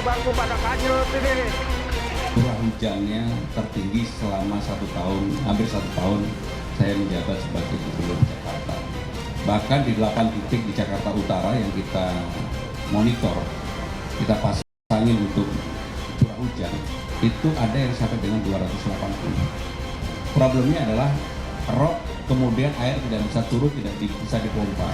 Bangku pada kanyut ini. Curah hujannya tertinggi selama 1 tahun, hampir 1 tahun saya menjabat sebagai Gubernur Jakarta. Bahkan di 8 titik di Jakarta Utara yang kita monitor, kita pasangin untuk curah hujan, itu ada yang sampai dengan 280. Problemnya adalah rop, kemudian air tidak bisa turun, tidak bisa dipompa.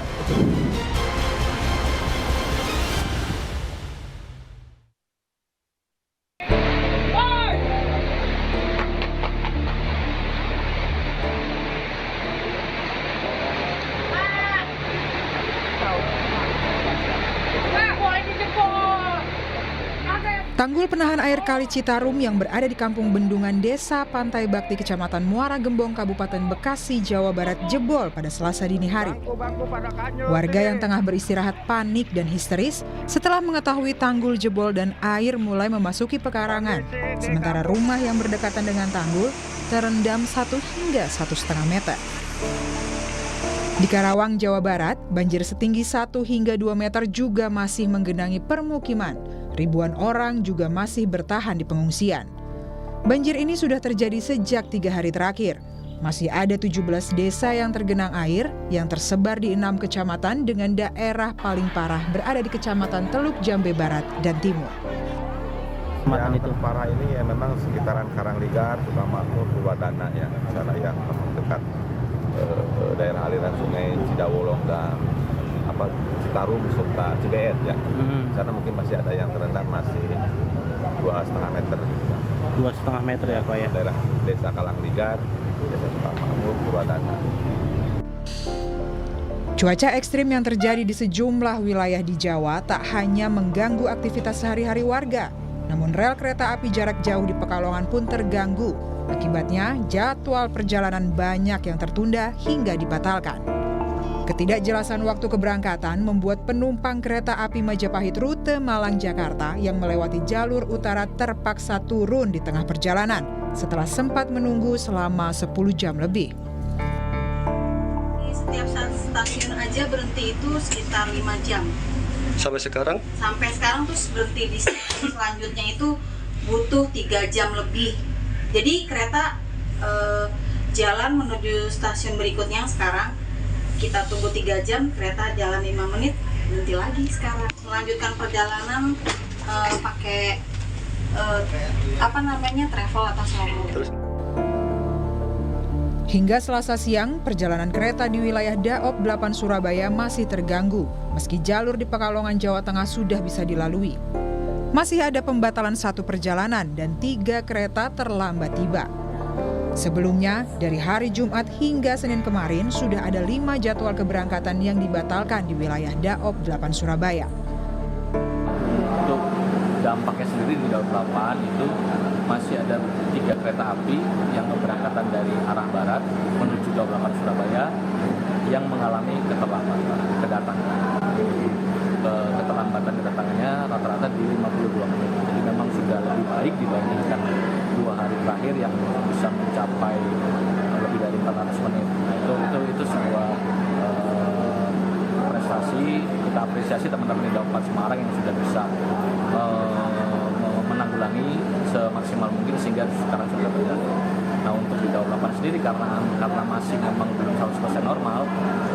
Tanggul penahan air Kali Citarum yang berada di Kampung Bendungan Desa Pantai Bakti Kecamatan Muara Gembong Kabupaten Bekasi, Jawa Barat jebol pada Selasa dini hari. Warga yang tengah beristirahat panik dan histeris setelah mengetahui tanggul jebol dan air mulai memasuki pekarangan. Sementara rumah yang berdekatan dengan tanggul terendam 1 hingga 1,5 meter. Di Karawang, Jawa Barat, banjir setinggi 1 hingga 2 meter juga masih menggenangi permukiman. Ribuan orang juga masih bertahan di pengungsian. Banjir ini sudah terjadi sejak 3 hari terakhir. Masih ada 17 desa yang tergenang air yang tersebar di 6 kecamatan dengan daerah paling parah berada di Kecamatan Teluk Jambe Barat dan Timur. Yang terparah ini ya memang sekitaran Karangligar, Sukamakmur, Purwadana ya, sana yang dekat daerah aliran sungai Cidawolong dan Citarum serta Cibeet ya. Sana mungkin masih ada yang terendam masih 2,5 meter. 2,5 meter ya Pak ya. Daerah Desa Karangligar, Desa Sukamakmur, Purwadana. Cuaca ekstrim yang terjadi di sejumlah wilayah di Jawa tak hanya mengganggu aktivitas sehari-hari warga, namun rel kereta api jarak jauh di Pekalongan pun terganggu. Akibatnya, jadwal perjalanan banyak yang tertunda hingga dibatalkan. Ketidakjelasan waktu keberangkatan membuat penumpang kereta api Majapahit rute Malang-Jakarta yang melewati jalur utara terpaksa turun di tengah perjalanan setelah sempat menunggu selama 10 jam lebih. Setiap stasiun aja berhenti itu sekitar 5 jam. Sampai sekarang? Sampai sekarang terus berhenti di stasiun selanjutnya itu butuh 3 jam lebih. Jadi kereta jalan menuju stasiun berikutnya sekarang kita tunggu 3 jam, kereta jalan 5 menit, berhenti lagi sekarang. Melanjutkan perjalanan pakai travel atau slow. Hingga Selasa siang, perjalanan kereta di wilayah Daop 8 Surabaya masih terganggu, meski jalur di Pekalongan, Jawa Tengah sudah bisa dilalui. Masih ada pembatalan 1 perjalanan dan 3 kereta terlambat tiba. Sebelumnya, dari hari Jumat hingga Senin kemarin sudah ada 5 jadwal keberangkatan yang dibatalkan di wilayah Daop 8 Surabaya. Untuk dampaknya sendiri di Daop 8 itu masih ada 3 kereta api yang keberangkatan dari arah barat menuju Daop 8 Surabaya yang mengalami keterlambatan kedatangan. Kedatangannya rata-rata di 52 menit. Jadi memang sudah lebih baik dibandingkan 2 hari terakhir yang bisa mencapai lebih dari 400 menit. Nah itu sebuah prestasi. Kita apresiasi teman-teman di Daop 4 Semarang yang sudah bisa menanggulangi semaksimal mungkin sehingga sekarang sudah berjalan. Nah untuk di Daop 8 sendiri karena masih memang belum 100% normal,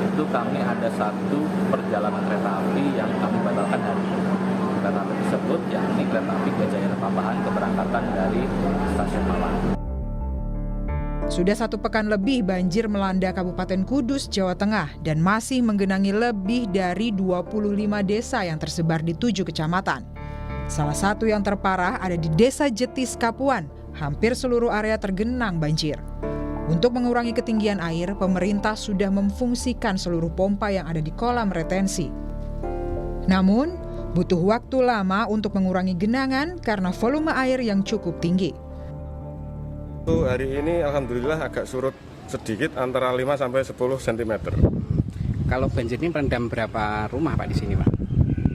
itu kami ada 1 perjalanan kereta api yang kami batalkan hari ini. Kereta api tersebut yakni kereta api Gajayana Tambahan keberangkatan dari stasiun Malang. Sudah 1 pekan lebih banjir melanda Kabupaten Kudus, Jawa Tengah dan masih menggenangi lebih dari 25 desa yang tersebar di 7 kecamatan. Salah satu yang terparah ada di Desa Jetis, Kapuan. Hampir seluruh area tergenang banjir. Untuk mengurangi ketinggian air, pemerintah sudah memfungsikan seluruh pompa yang ada di kolam retensi. Namun, butuh waktu lama untuk mengurangi genangan karena volume air yang cukup tinggi. Hari ini alhamdulillah agak surut sedikit antara 5 sampai 10 cm. Kalau banjir ini merendam berapa rumah Pak di sini Pak?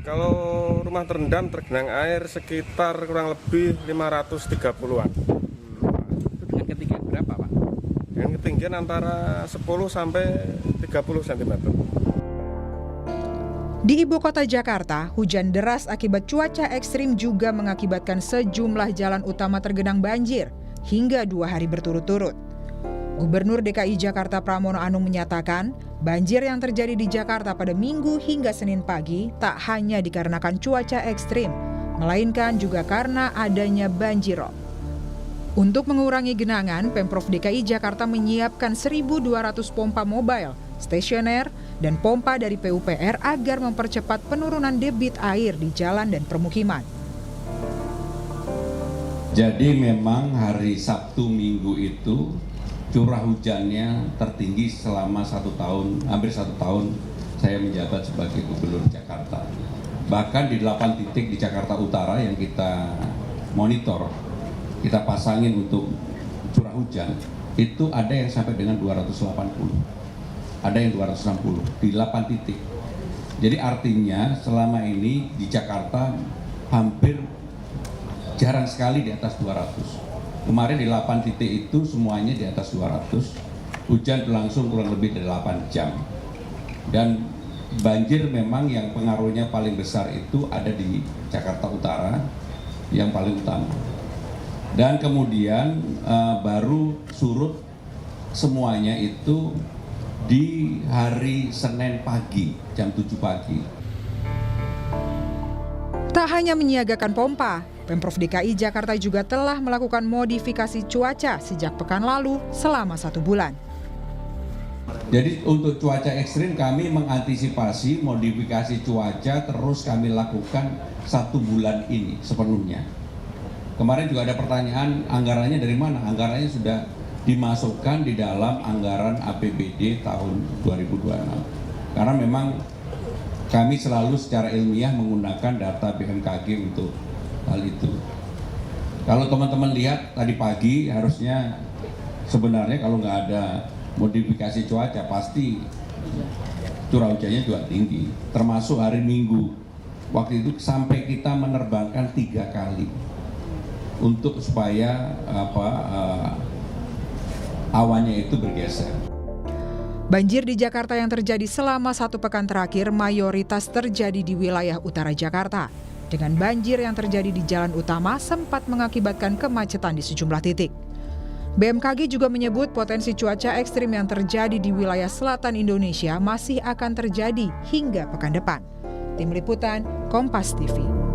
Kalau rumah terendam tergenang air sekitar kurang lebih 530-an. Itu dengan ketinggian berapa Pak? Dengan ketinggian antara 10 sampai 30 cm. Di ibu kota Jakarta, hujan deras akibat cuaca ekstrim juga mengakibatkan sejumlah jalan utama tergenang banjir hingga 2 hari berturut-turut. Gubernur DKI Jakarta Pramono Anung menyatakan, banjir yang terjadi di Jakarta pada Minggu hingga Senin pagi tak hanya dikarenakan cuaca ekstrim, melainkan juga karena adanya banjirop. Untuk mengurangi genangan, Pemprov DKI Jakarta menyiapkan 1.200 pompa mobile, stasioner, dan pompa dari PUPR agar mempercepat penurunan debit air di jalan dan permukiman. Jadi memang hari Sabtu Minggu itu curah hujannya tertinggi selama 1 tahun, hampir 1 tahun saya menjabat sebagai Gubernur Jakarta. Bahkan di 8 titik di Jakarta Utara yang kita monitor, kita pasangin untuk curah hujan, itu ada yang sampai dengan 280, ada yang 260 di 8 titik. Jadi artinya selama ini di Jakarta hampir jarang sekali di atas 200. Kemarin di 8 titik itu semuanya di atas 200, hujan berlangsung kurang lebih dari 8 jam. Dan banjir memang yang pengaruhnya paling besar itu ada di Jakarta Utara, yang paling utama. Dan kemudian baru surut semuanya itu di hari Senin pagi, jam 7 pagi. Tak hanya menyiagakan pompa, Pemprov DKI Jakarta juga telah melakukan modifikasi cuaca sejak pekan lalu selama 1 bulan. Jadi untuk cuaca ekstrim kami mengantisipasi modifikasi cuaca terus kami lakukan 1 bulan ini sepenuhnya. Kemarin juga ada pertanyaan anggarannya dari mana? Anggarannya sudah dimasukkan di dalam anggaran APBD tahun 2026. Karena memang kami selalu secara ilmiah menggunakan data BMKG untuk hal itu. Kalau teman-teman lihat tadi pagi, harusnya sebenarnya kalau nggak ada modifikasi cuaca pasti curah hujannya juga tinggi. Termasuk hari Minggu, waktu itu sampai kita menerbangkan 3 kali untuk supaya awannya itu bergeser. Banjir di Jakarta yang terjadi selama 1 pekan terakhir mayoritas terjadi di wilayah utara Jakarta. Dengan banjir yang terjadi di jalan utama sempat mengakibatkan kemacetan di sejumlah titik. BMKG juga menyebut potensi cuaca ekstrim yang terjadi di wilayah selatan Indonesia masih akan terjadi hingga pekan depan. Tim Liputan, Kompas TV.